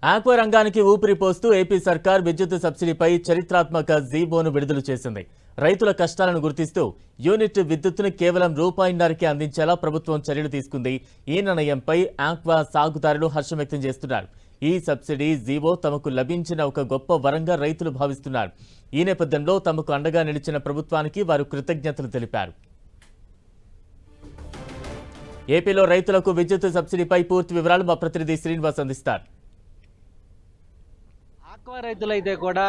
Aqua రంగానికి ఊపిరి పోస్తూ ఏపీ సర్కార్ విద్యుత్ సబ్సిడీపై చరిత్రాత్మక జీవోను విడుదల చేసింది. రైతుల కష్టాలను గుర్తిస్తూ యూనిట్ విద్యుత్తును కేవలం రూపాయిన్నరకే అందించేలా ప్రభుత్వం చర్యలు తీసుకుంది. ఈ నిర్ణయంపై ఆక్వా సాగుదారులు హర్షం వ్యక్తం చేస్తున్నారు. ఈ సబ్సిడీ జీవో తమకు లభించిన ఒక గొప్ప వరంగా రైతులు భావిస్తున్నారు. ఈ నేపథ్యంలో తమకు అండగా నిలిచిన ప్రభుత్వానికి వారు కృతజ్ఞతలు తెలిపారు. ఏపీలో రైతులకు విద్యుత్ సబ్సిడీపై పూర్తి వివరాలు మా ప్రతినిధి శ్రీనివాస్ అందిస్తారు. ఆక్వా రైతులైతే కూడా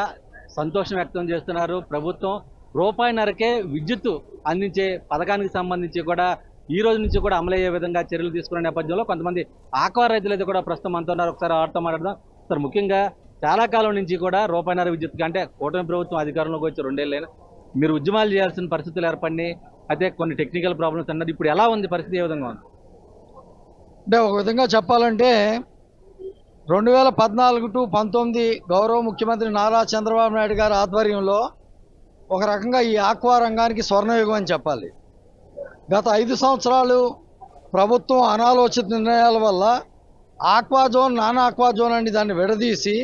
సంతోషం వ్యక్తం చేస్తున్నారు. ప్రభుత్వం రూపాయిన్నరకే విద్యుత్ అందించే పథకానికి సంబంధించి కూడా ఈ రోజు నుంచి కూడా అమలయ్యే విధంగా చర్యలు తీసుకున్న నేపథ్యంలో కొంతమంది ఆక్వా రైతులు అయితే కూడా ప్రస్తుతం అంతా ఉన్నారు. ఒకసారి వారితో మాట్లాడదాం. సార్, ముఖ్యంగా చాలా కాలం నుంచి కూడా రూపాయిన్నర విద్యుత్ అంటే కూటమి ప్రభుత్వం అధికారంలోకి వచ్చి 2 ఏళ్ళైనా మీరు ఉద్యమాలు చేయాల్సిన పరిస్థితులు ఏర్పడినాయి. అయితే కొన్ని టెక్నికల్ ప్రాబ్లమ్స్ అన్నది ఇప్పుడు ఎలా ఉంది పరిస్థితి, ఏ విధంగా ఉంది? అంటే ఒక విధంగా చెప్పాలంటే 2014 టు 19 గౌరవ ముఖ్యమంత్రి నారా చంద్రబాబు నాయుడు గారి ఆధ్వర్యంలో ఒక రకంగా ఈ ఆక్వా రంగానికి స్వర్ణయుగం అని చెప్పాలి. గత 5 సంవత్సరాలు ప్రభుత్వం అనాలోచిత నిర్ణయాల వల్ల aqua zone, non aqua zone అని దాన్ని విడదీసి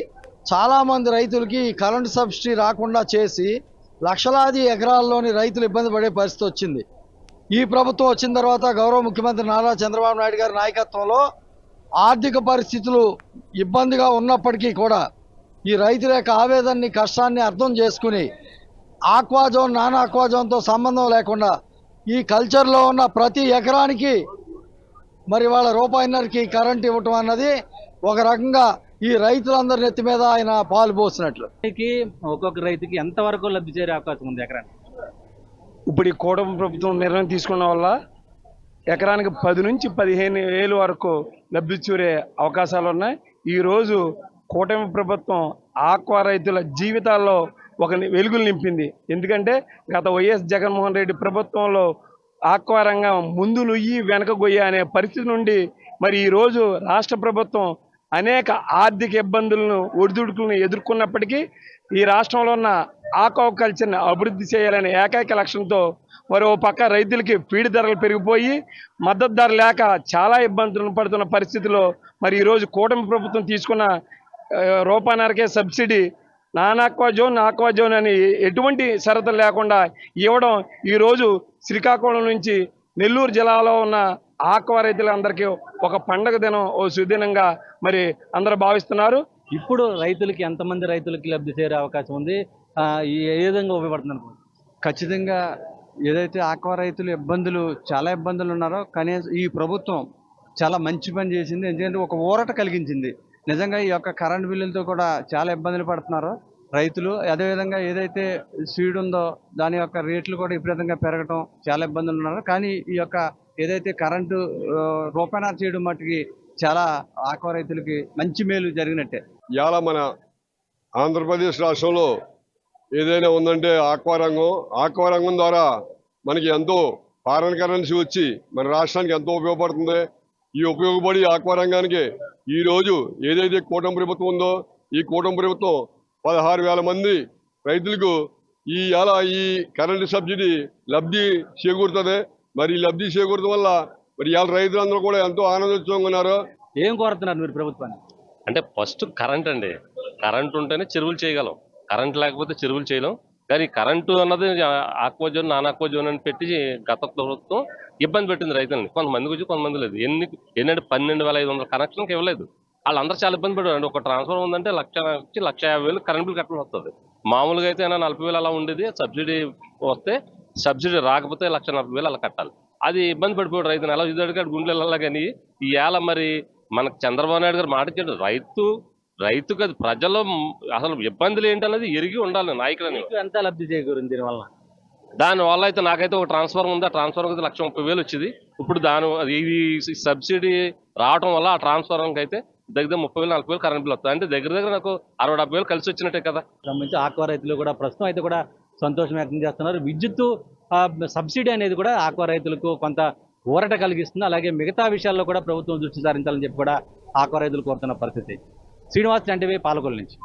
చాలామంది రైతులకి కరెంటు సబ్సిడీ రాకుండా చేసి లక్షలాది ఎకరాల్లోని రైతులు ఇబ్బంది పడే పరిస్థితి వచ్చింది. ఈ ప్రభుత్వం వచ్చిన తర్వాత గౌరవ ముఖ్యమంత్రి నారా చంద్రబాబు నాయుడు గారి నాయకత్వంలో ఆర్థిక పరిస్థితులు ఇబ్బందిగా ఉన్నప్పటికీ కూడా ఈ రైతుల యొక్క ఆవేదనని, కష్టాన్ని అర్థం చేసుకుని ఆక్వా జోన్, నాన్ ఆక్వా జోన్తో సంబంధం లేకుండా ఈ కల్చర్లో ఉన్న ప్రతి ఎకరానికి మరి వాళ్ళ రూపాయిన్నరకి కరెంట్ ఇవ్వటం అన్నది ఒక రకంగా ఈ రైతులందరి నెత్తి మీద ఆయన పాలు పోసినట్లు. ఒక్కొక్క రైతుకి ఎంతవరకు లబ్ధి చేరే అవకాశం ఉంది ఎకరానికి? ఇప్పుడు ఈ కూటమి ప్రభుత్వం నిర్ణయం తీసుకున్న వల్ల ఎకరానికి 10 నుంచి 15 వేలు వరకు లబ్ధి చూరే అవకాశాలు ఉన్నాయి. ఈరోజు కూటమి ప్రభుత్వం ఆక్వా రైతుల జీవితాల్లో ఒక వెలుగులు నింపింది. ఎందుకంటే గత వైఎస్ జగన్మోహన్ రెడ్డి ప్రభుత్వంలో ఆక్వా రంగం ముందు నుయ్యి వెనక గొయ్యి అనే పరిస్థితి నుండి మరి ఈరోజు రాష్ట్ర ప్రభుత్వం అనేక ఆర్థిక ఇబ్బందులను, ఒడిదుడుకులను ఎదుర్కొన్నప్పటికీ ఈ రాష్ట్రంలో ఉన్న ఆక్వాకల్చర్ని అభివృద్ధి చేయాలనే ఏకైక లక్ష్యంతో మరో పక్క రైతులకి ఫీడ్ ధరలు పెరిగిపోయి మద్దతు ధర లేక చాలా ఇబ్బందులు పడుతున్న పరిస్థితిలో మరి ఈరోజు కూటమి ప్రభుత్వం తీసుకున్న రూపాయిన్నరకే subsidy non aqua zone, aqua zone అని ఎటువంటి షరతులు లేకుండా ఇవ్వడం ఈరోజు శ్రీకాకుళం నుంచి నెల్లూరు జిల్లాలో ఉన్న ఆక్వా రైతులందరికీ ఒక పండగ దినం, ఓ సుదినంగా మరి అందరూ భావిస్తున్నారు. ఇప్పుడు రైతులకి ఎంతమంది రైతులకి లబ్ధి చేరే అవకాశం ఉంది? ఏ విధంగా ఉపయోగపడుతుంది అనుకోండి? ఖచ్చితంగా ఏదైతే ఆక్వా రైతులు చాలా ఇబ్బందులు ఉన్నారో కానీ ఈ ప్రభుత్వం చాలా మంచి పని చేసింది. ఎందుకంటే ఒక ఊరట కలిగించింది. నిజంగా ఈ యొక్క కరెంట్ బిల్లులతో కూడా చాలా ఇబ్బందులు పడుతున్నారు రైతులు. అదేవిధంగా ఏదైతే సీడ్ ఉందో దాని యొక్క రేట్లు కూడా విపరీతంగా పెరగటం, చాలా ఇబ్బందులు ఉన్నారు. కానీ ఈ యొక్క ఏదైతే కరెంటు రూపాయిన్నర చేయడం మట్టుకి చాలా ఆక్వా రైతులకి మంచి మేలు జరిగినట్టే. ఇవాళ మన ఆంధ్రప్రదేశ్ రాష్ట్రంలో ఏదైనా ఉందంటే ఆక్వా రంగం. ఆక్వా రంగం ద్వారా మనకి ఎంతో ఫారెన్ కరెన్సీ వచ్చి మన రాష్ట్రానికి ఎంతో ఉపయోగపడుతుంది. ఈ ఉపయోగపడి ఆక్వా రంగానికి ఈరోజు ఏదైతే కూటమి ప్రభుత్వం ఉందో ఈ కూటమి ప్రభుత్వం 16,000 మంది రైతులకు ఈ కరెంటు సబ్సిడీ లబ్ధి చేకూరుతుంది. మరి ఈ లబ్ధి చేకూరడం వల్ల మరి ఇవాళ రైతులందరూ కూడా ఎంతో ఆనందోత్సవంగా ఉన్నారు. ఏం కోరుతున్నారు మీరు ప్రభుత్వాన్ని? అంటే ఫస్ట్ కరెంట్ అండి. కరెంట్ ఉంటేనే చెరువులు చేయగలం, కరెంట్ లేకపోతే చెరువులు చేయలేం. కానీ కరెంటు అన్నది aqua zone, non aqua zone అని పెట్టి గత ప్రభుత్వం ఇబ్బంది పెట్టింది రైతులని. కొంతమందికి వచ్చి కొంతమంది లేదు. ఎన్నంటే 12,500 కనెక్షన్కి ఇవ్వలేదు. వాళ్ళందరూ చాలా ఇబ్బంది పడ్డారు. ఒక ట్రాన్స్ఫర్ ఉందంటే 1,50,000 కరెంట్ బిల్ కట్టడం వస్తుంది. మామూలుగా అయితే 40,000 అలా ఉండేది. సబ్సిడీ వస్తే సబ్సిడీ రాకపోతే 1,40,000 అలా కట్టాలి. అది ఇబ్బంది పడిపోయాడు రైతుని. అలా ఇద్దరు గుండెలు. కానీ ఈ ఏళ మరి మనకు చంద్రబాబు నాయుడు గారు మాట ఇచ్చాడు, రైతుకు అది ప్రజలు అసలు ఇబ్బందులు ఏంటనేది ఎరిగి ఉండాలి నాయకులని. ఎంత లబ్ధి చేకూరింది దీనివల్ల? దానివల్ల అయితే నాకైతే ఒక ట్రాన్స్ఫార్మర్ ఉంది. ఆ ట్రాన్స్ఫార్మర్ అయితే 1,30,000 వచ్చింది. ఇప్పుడు ఈ సబ్సిడీ రావడం వల్ల ఆ ట్రాన్స్ఫార్మర్కి అయితే దగ్గర 30,000-40,000 కరెంట్ బిల్ వస్తుంది. అంటే దగ్గర నాకు 60,000-70,000 కలిసి వచ్చినట్టే కదా. సంబంధించి ఆక్వా రైతులు కూడా ప్రస్తుతం అయితే కూడా సంతోషం వ్యక్తం చేస్తున్నారు. విద్యుత్ సబ్సిడీ అనేది కూడా ఆక్వా రైతులకు కొంత ఊరట కలిగిస్తుంది. అలాగే మిగతా విషయాల్లో కూడా ప్రభుత్వం దృష్టి సారించాలని చెప్పి కూడా ఆక్వా రైతులు కోరుతున్న పరిస్థితి. శ్రీనివాస్, ఎన్టీవీ, పాలకొల్లు నుంచి.